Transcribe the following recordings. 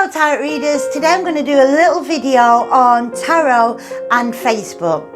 Hello tarot readers, today I'm going to do a little video on tarot and Facebook.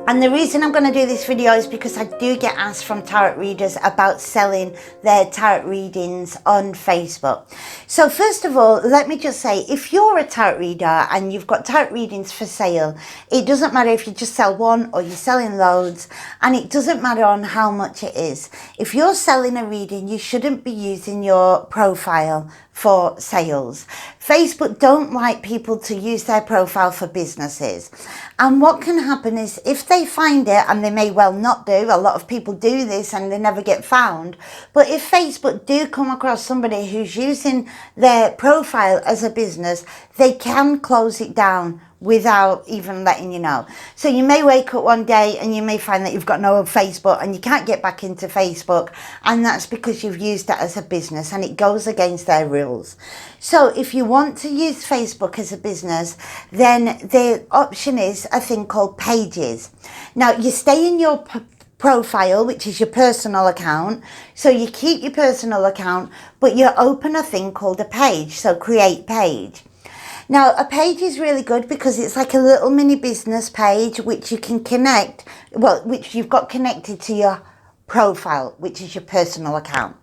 And the reason I'm going to do this video is because I do get asked from tarot readers about selling their tarot readings on Facebook. So first of all, let me just say, if you're a tarot reader and you've got tarot readings for sale, it doesn't matter if you just sell one or you're selling loads, and it doesn't matter on how much it is. If you're selling a reading, you shouldn't be using your profile for sales. Facebook don't like people to use their profile for businesses. And what can happen is if they find it, and they may well not do, a lot of people do this and they never get found, but if Facebook do come across somebody who's using their profile as a business, they can close it down without even letting you know. So you may wake up one day and you may find that you've got no Facebook and you can't get back into Facebook, and that's because you've used it as a business and it goes against their rules. So if you want to use Facebook as a business, then the option is a thing called Pages. Now you stay in your profile, which is your personal account, so you keep your personal account, but you open a thing called a page, so create page. Now, a page is really good because it's like a little mini business page which you can connect, which you've got connected to your profile, which is your personal account.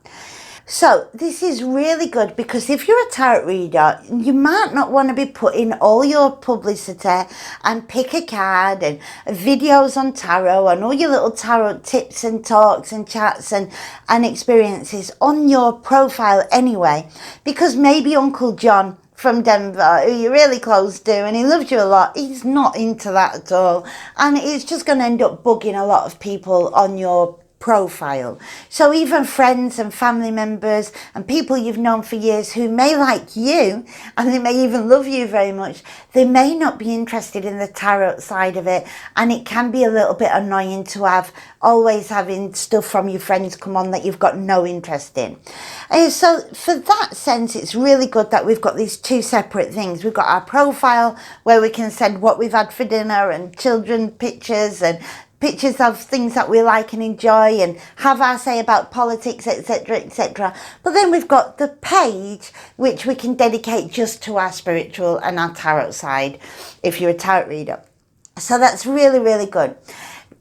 So this is really good because if you're a tarot reader, you might not want to be putting all your publicity and pick a card and videos on tarot and all your little tarot tips and talks and chats and experiences on your profile anyway, because maybe Uncle John from Denver, who you're really close to and he loves you a lot, he's not into that at all, and it's just going to end up bugging a lot of people on your profile. So even friends and family members and people you've known for years who may like you and they may even love you very much, they may not be interested in the tarot side of it, and it can be a little bit annoying to have always having stuff from your friends come on that you've got no interest in. And so for that sense, it's really good that we've got these two separate things. We've got our profile where we can send what we've had for dinner and children pictures and pictures of things that we like and enjoy and have our say about politics, etc, etc. But then we've got the page which we can dedicate just to our spiritual and our tarot side if you're a tarot reader. So that's really, really good.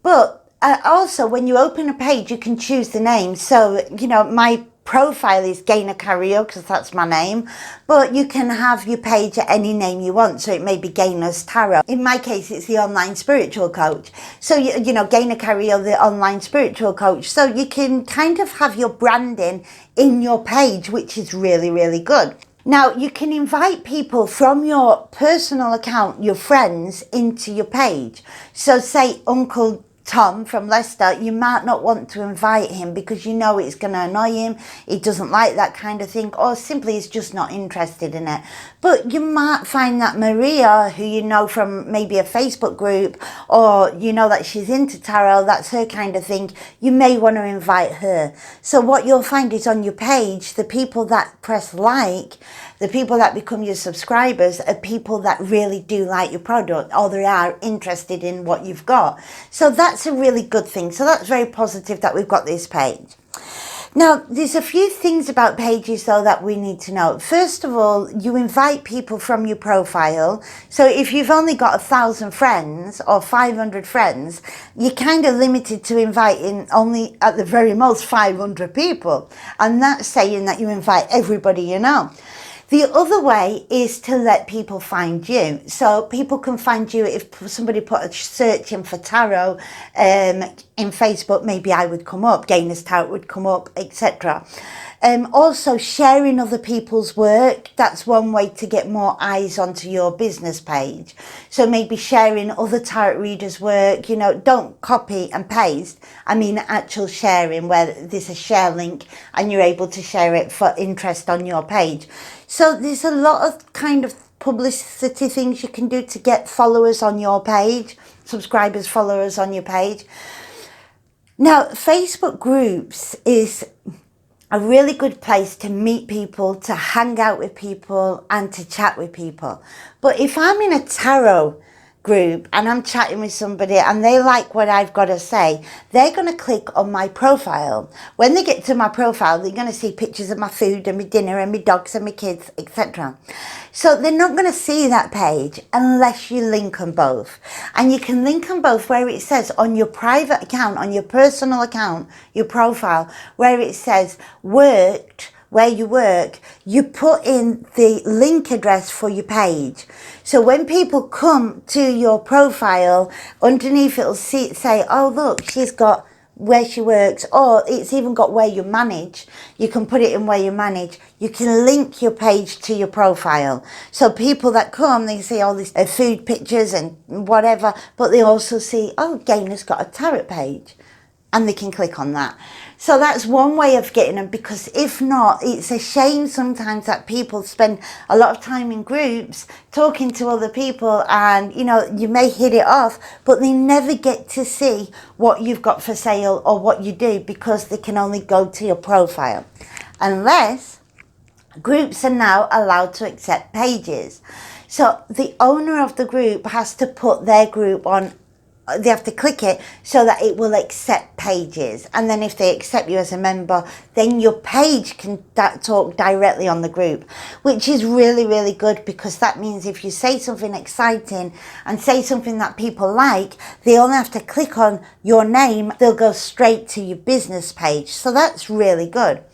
But also when you open a page, you can choose the name. So, you know, my profile is Gaynor Carrillo because that's my name, but you can have your page at any name you want. So it may be Gaynor's Tarot. In my case, it's the online spiritual coach. So, you know, Gaynor Carrillo, the online spiritual coach. So you can kind of have your branding in your page, which is really, really good. Now, you can invite people from your personal account, your friends, into your page. So say Uncle Tom from Leicester, you might not want to invite him because you know it's going to annoy him, he doesn't like that kind of thing, or simply is just not interested in it. But you might find that Maria, who you know from maybe a Facebook group, or you know that she's into tarot, that's her kind of thing, you may want to invite her. So what you'll find is on your page, the people that press like, the people that become your subscribers are people that really do like your product, or they are interested in what you've got. So that's a really good thing. So that's very positive that we've got this page. Now, there's a few things about pages though that we need to know. First of all, you invite people from your profile. So if you've only got 1,000 friends or 500 friends, you're kind of limited to inviting only at the very most 500 people. And that's saying that you invite everybody you know. The other way is to let people find you. So people can find you if somebody put a search in for tarot in Facebook, maybe I would come up, Gaynor's Tarot would come up, etc. Also sharing other people's work, that's one way to get more eyes onto your business page. So maybe sharing other tarot readers' work, you know, don't copy and paste. I mean actual sharing where there's a share link and you're able to share it for interest on your page. So there's a lot of kind of publicity things you can do to get followers on your page, subscribers, followers on your page. Now, Facebook groups is a really good place to meet people, to hang out with people and to chat with people. But if I'm in a tarot group and I'm chatting with somebody and they like what I've got to say, they're going to click on my profile. When they get to my profile, they're going to see pictures of my food and my dinner and my dogs and my kids, etc. So they're not going to see that page unless you link them both. And you can link them both where it says on your private account, on your personal account, your profile, where it says worked, where you work, you put in the link address for your page. So when people come to your profile, underneath it'll say, oh look, she's got where she works, or it's even got where you manage. You can put it in where you manage. You can link your page to your profile. So people that come, they see all these food pictures and whatever, but they also see, oh, Gayna's got a tarot page. And they can click on that. So that's one way of getting them, because if not, it's a shame sometimes that people spend a lot of time in groups talking to other people and, you know, you may hit it off, but they never get to see what you've got for sale or what you do, because they can only go to your profile. Unless groups are now allowed to accept pages. So the owner of the group has to put their group on. They have to click it so that it will accept pages, and then if they accept you as a member, then your page can talk directly on the group, which is really, really good, because that means if you say something exciting and say something that people like, they only have to click on your name, they'll go straight to your business page. So that's really good.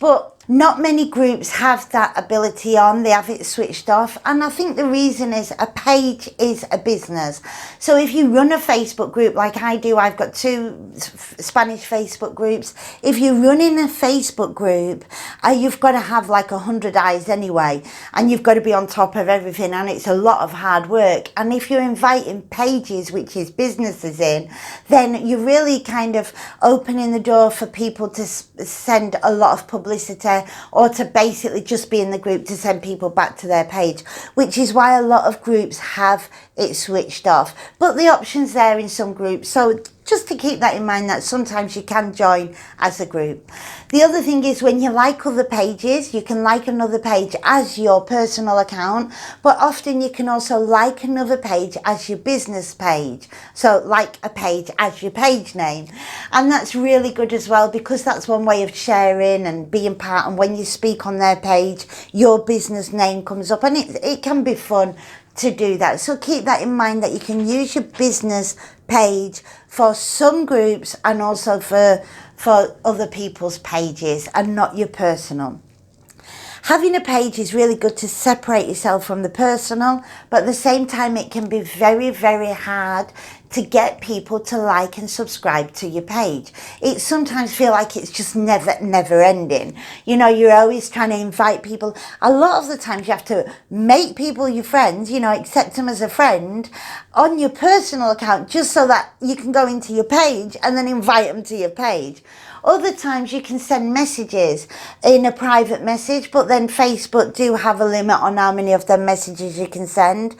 But not many groups have that ability on. They have it switched off. And I think the reason is a page is a business. So if you run a Facebook group like I do, I've got 2 Spanish Facebook groups. If you're running a Facebook group, you've got to have like 100 eyes anyway. And you've got to be on top of everything. And it's a lot of hard work. And if you're inviting pages, which is businesses in, then you're really kind of opening the door for people to send a lot of publicity, or to basically just be in the group to send people back to their page, which is why a lot of groups have it switched off. But the option's there in some groups, so just to keep that in mind, that sometimes you can join as a group. The other thing is, when you like other pages, you can like another page as your personal account, but often you can also like another page as your business page. So like a page as your page name. And that's really good as well, because that's one way of sharing and being part, and when you speak on their page, your business name comes up, and it can be fun to do that. So keep that in mind, that you can use your business page for some groups and also for other people's pages, and not your personal. Having a page is really good to separate yourself from the personal, but at the same time it can be very, very hard to get people to like and subscribe to your page. It sometimes feels like it's just never ending. You know, you're always trying to invite people. A lot of the times you have to make people your friends, you know, accept them as a friend on your personal account, just so that you can go into your page and then invite them to your page. Other times you can send messages in a private message, but then Facebook do have a limit on how many of them messages you can send.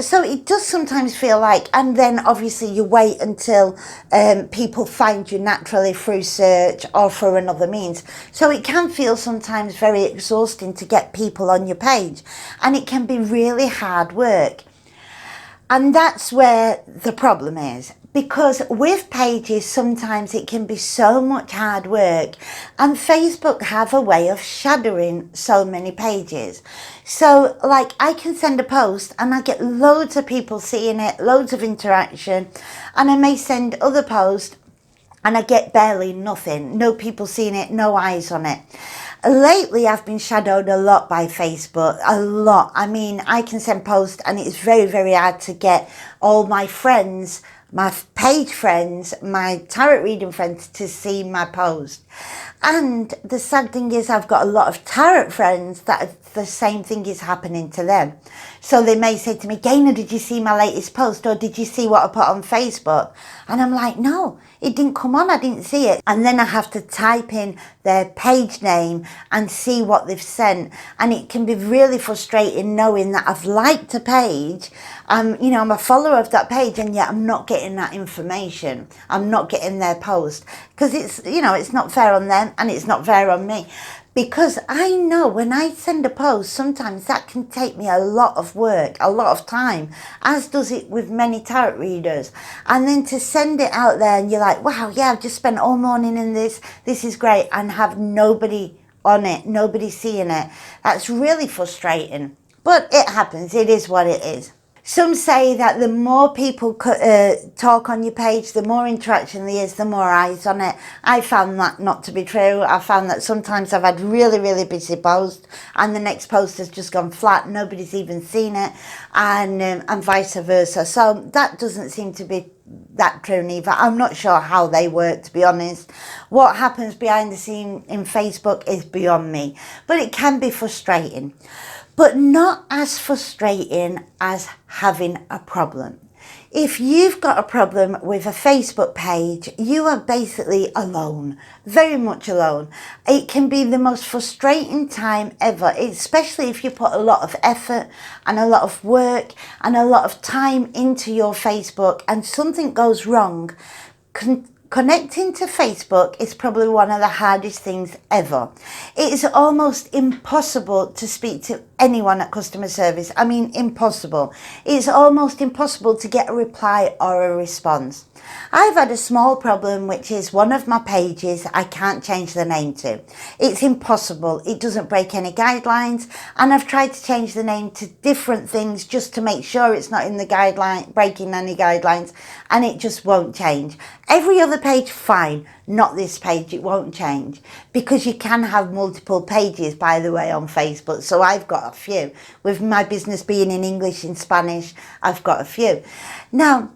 So it does sometimes feel like, and then obviously you wait until people find you naturally through search or through another means. So it can feel sometimes very exhausting to get people on your page, and it can be really hard work. And that's where the problem is. Because with pages, sometimes it can be so much hard work, and Facebook have a way of shadowing so many pages. So like, I can send a post and I get loads of people seeing it, loads of interaction, and I may send other posts and I get barely nothing, no people seeing it, no eyes on it. Lately, I've been shadowed a lot by Facebook, a lot. I mean, I can send posts and it's very, very hard to get all my friends, my page friends, my tarot reading friends to see my post. And the sad thing is, I've got a lot of tarot friends that the same thing is happening to them. So they may say to me, Gayna, did you see my latest post? Or did you see what I put on Facebook? And I'm like, no, it didn't come on, I didn't see it. And then I have to type in their page name and see what they've sent. And it can be really frustrating knowing that I've liked a page, you know, I'm a follower of that page, and yet I'm not getting that information. I'm not getting their post, because it's, you know, it's not fair on them and it's not fair on me. because I know when I send a post, sometimes that can take me a lot of work, a lot of time, as does it with many tarot readers. And then to send it out there and you're like, wow, yeah, I've just spent all morning in this is great, and have nobody on it, nobody seeing it. That's really frustrating. But it happens, it is what it is. Some say that the more people talk on your page, the more interaction there is, the more eyes on it. I found that not to be true. I found that sometimes I've had really, really busy posts and the next post has just gone flat. Nobody's even seen it, and vice versa. So that doesn't seem to be that true neither. I'm not sure how they work, to be honest. What happens behind the scene in Facebook is beyond me, but it can be frustrating. But not as frustrating as having a problem. If you've got a problem with a Facebook page, you are basically alone, very much alone. It can be the most frustrating time ever, especially if you put a lot of effort and a lot of work and a lot of time into your Facebook and something goes wrong. Connecting to Facebook is probably one of the hardest things ever. It is almost impossible to speak to anyone at customer service. I mean, impossible. It's almost impossible to get a reply or a response. I've had a small problem, which is one of my pages I can't change the name to. It's impossible. It doesn't break any guidelines, and I've tried to change the name to different things just to make sure it's not in the guideline, breaking any guidelines, and it just won't change. Every other page, fine. Not this page, it won't change, because you can have multiple pages, by the way, on Facebook. So I've got a few. With my business being in English and Spanish, I've got a few. Now,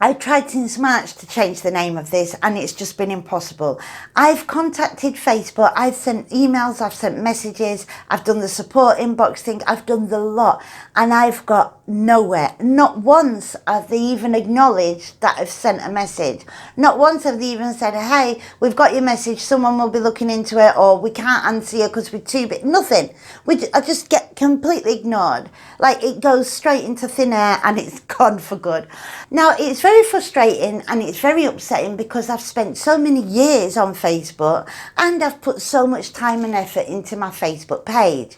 I tried since March to change the name of this, and it's just been impossible. I've contacted Facebook, I've sent emails, I've sent messages, I've done the support inbox thing, I've done the lot, and I've got nowhere. Not once have they even acknowledged that I've sent a message. Not once have they even said, hey, we've got your message, someone will be looking into it, or we can't answer you because we're too big. Nothing. I just get completely ignored. Like, it goes straight into thin air and it's gone for good. Now, it's very frustrating and it's very upsetting because I've spent so many years on Facebook and I've put so much time and effort into my Facebook page.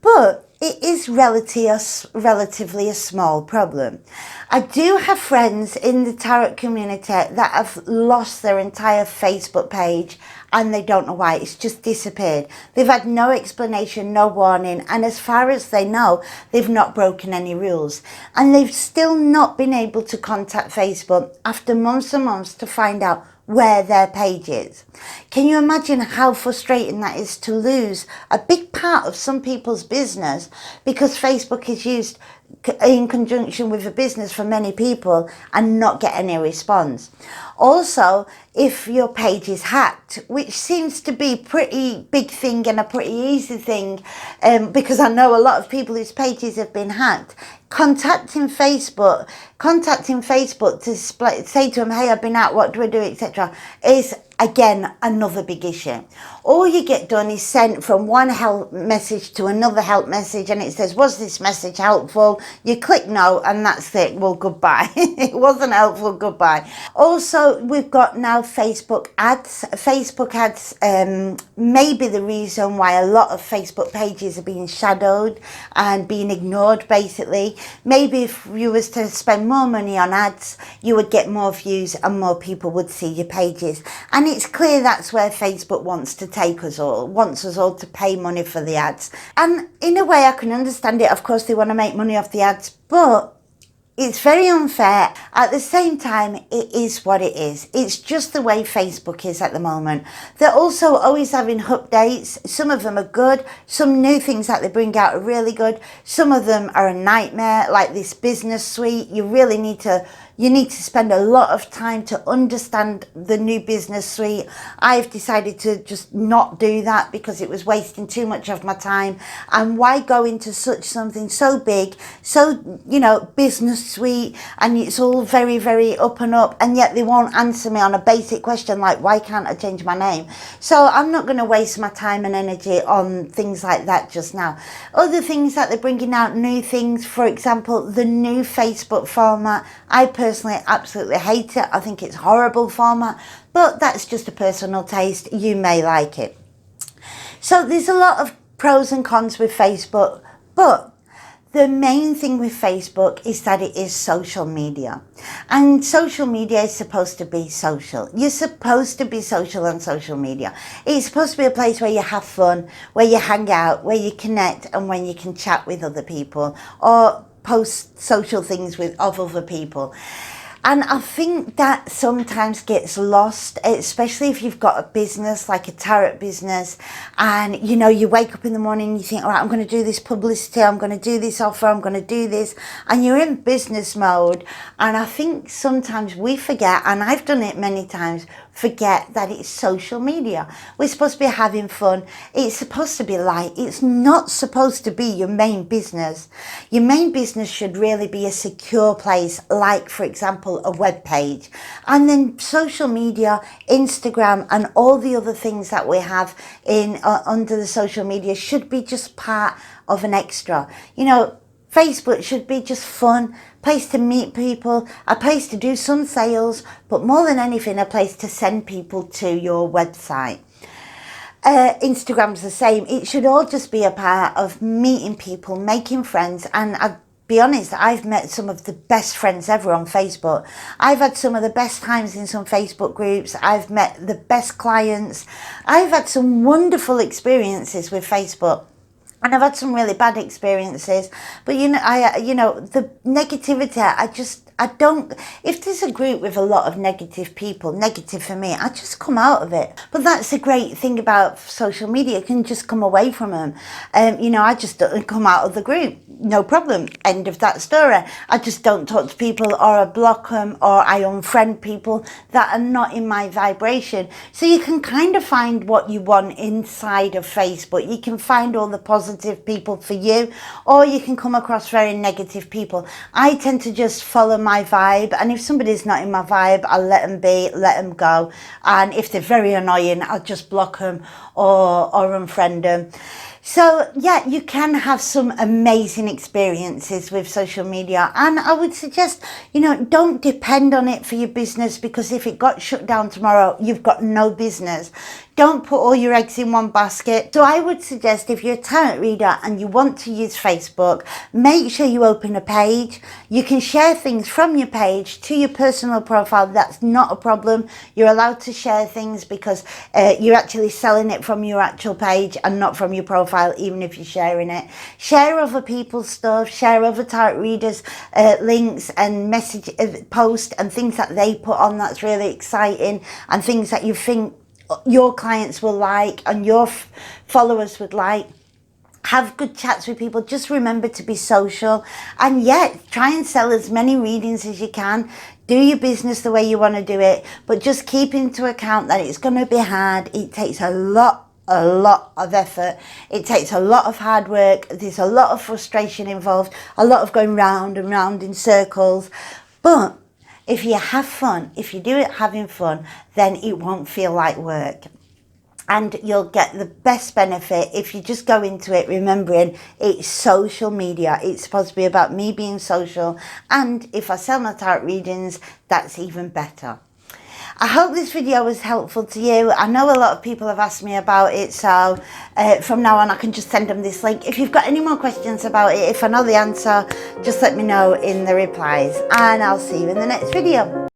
But it is relatively a small problem. I do have friends in the tarot community that have lost their entire Facebook page and they don't know why. It's just disappeared. They've had no explanation, no warning, and as far as they know, they've not broken any rules. And they've still not been able to contact Facebook after months and months to find out where their page is. Can you imagine how frustrating that is, to lose a big part of some people's business because Facebook is used in conjunction with a business for many people and not get any response? Also, if your page is hacked, which seems to be a pretty big thing and a pretty easy thing, because I know a lot of people whose pages have been hacked, contacting Facebook to say to them, hey, I've been out, what do I do, etc., is again another big issue. All you get done is sent from one help message to another help message, and it says, was this message helpful? You click no, and that's it. Well, goodbye. It wasn't helpful, goodbye. Also, we've got now Facebook ads. Facebook ads may be the reason why a lot of Facebook pages are being shadowed and being ignored, basically. Maybe if you was to spend more money on ads, you would get more views and more people would see your pages. And it's clear that's where Facebook wants to take us all, wants us all to pay money for the ads. And in a way, I can understand it. Of course, they want to make money off the ads, but it's very unfair. At the same time, it is what it is. It's just the way Facebook is at the moment. They're also always having updates. Some of them are good. Some new things that they bring out are really good. Some of them are a nightmare, like this business suite. You really need to spend a lot of time to understand the new business suite. I've decided to just not do that because it was wasting too much of my time. And why go into something so big, so, business suite, and it's all very, very up and up, and yet they won't answer me on a basic question like, why can't I change my name? So I'm not going to waste my time and energy on things like that just now. Other things that they're bringing out, new things, for example, the new Facebook format. I personally absolutely hate it. I think it's horrible format, but that's just a personal taste. You may like it. So there's a lot of pros and cons with Facebook, but the main thing with Facebook is that it is social media, and social media is supposed to be social. You're supposed to be social on social media. It's supposed to be a place where you have fun, where you hang out, where you connect, and when you can chat with other people or post social things of other people. And I think that sometimes gets lost, especially if you've got a business like a tarot business, and you wake up in the morning and you think, all right, I'm going to do this publicity, I'm going to do this offer, I'm going to do this, and you're in business mode. And I think sometimes we forget, and I've done it many times, forget that it's social media. We're supposed to be having fun. It's supposed to be light. It's not supposed to be your main business. Your main business should really be a secure place, like, for example, a web page. And then social media, Instagram, and all the other things that we have in under the social media should be just part of an extra. Facebook should be just fun, place to meet people, a place to do some sales, but more than anything, a place to send people to your website. Instagram's the same. It should all just be a part of meeting people, making friends, and I'll be honest, I've met some of the best friends ever on Facebook. I've had some of the best times in some Facebook groups. I've met the best clients. I've had some wonderful experiences with Facebook. And I've had some really bad experiences, but the negativity, I don't, if there's a group with a lot of negative people, negative for me, I just come out of it. But that's the great thing about social media, you can just come away from them. I just don't come out of the group, no problem, end of that story. I just don't talk to people, or I block them, or I unfriend people that are not in my vibration. So you can kind of find what you want inside of Facebook. You can find all the positive people for you, or you can come across very negative people. I tend to just follow my vibe, and if somebody's not in my vibe, I'll let them be, let them go. And if they're very annoying, I'll just block them or unfriend them. So yeah, you can have some amazing experiences with social media, and I would suggest, don't depend on it for your business, because if it got shut down tomorrow, you've got no business. Don't put all your eggs in one basket. So I would suggest, if you're a tarot reader and you want to use Facebook, make sure you open a page. You can share things from your page to your personal profile. That's not a problem. You're allowed to share things because you're actually selling it from your actual page and not from your profile, even if you're sharing it. Share other people's stuff, share other tarot readers' links and message posts and things that they put on that's really exciting, and things that you think your clients will like and your followers would like. Have good chats with people. Just remember to be social, and try and sell as many readings as you can. Do your business the way you want to do it, but just keep into account that it's going to be hard. It takes a lot of effort. It takes a lot of hard work. There's a lot of frustration involved, a lot of going round and round in circles. But if you have fun, if you do it having fun, then it won't feel like work. And you'll get the best benefit if you just go into it remembering it's social media. It's supposed to be about me being social. And if I sell my tarot readings, that's even better. I hope this video was helpful to you. I know a lot of people have asked me about it, so from now on I can just send them this link. If you've got any more questions about it, if I know the answer, just let me know in the replies, and I'll see you in the next video.